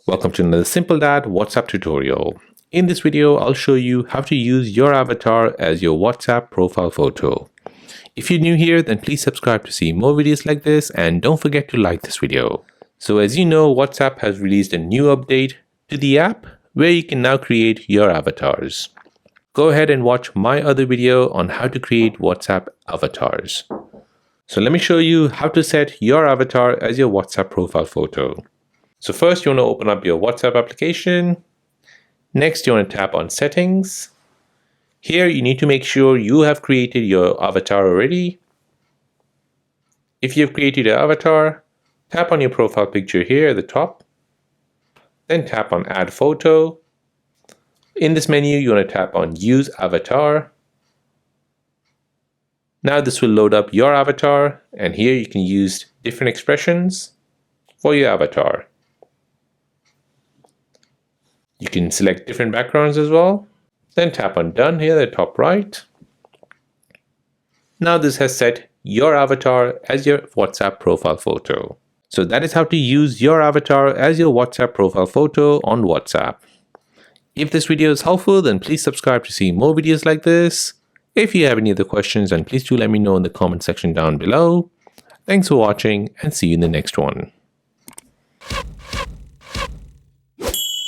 Welcome to another Simple Dad WhatsApp tutorial. In this video, I'll show you how to use your avatar as your WhatsApp profile photo. If you're new here, then please subscribe to see more videos like this and don't forget to like this video. So as you know, WhatsApp has released a new update to the app where you can now create your avatars. Go ahead and watch my other video on how to create WhatsApp avatars. So let me show you how to set your avatar as your WhatsApp profile photo. So first you want to open up your WhatsApp application. Next you want to tap on settings. Here you need to make sure you have created your avatar already. If you've created your avatar, tap on your profile picture here at the top. Then tap on add photo. In this menu you want to tap on use avatar. Now this will load up your avatar, and here you can use different expressions for your avatar. You can select different backgrounds as well. Then tap on done here at the top right. Now this has set your avatar as your WhatsApp profile photo. So that is how to use your avatar as your WhatsApp profile photo on WhatsApp. If this video is helpful, then please subscribe to see more videos like this. If you have any other questions, then please do let me know in the comment section down below. Thanks for watching and see you in the next one.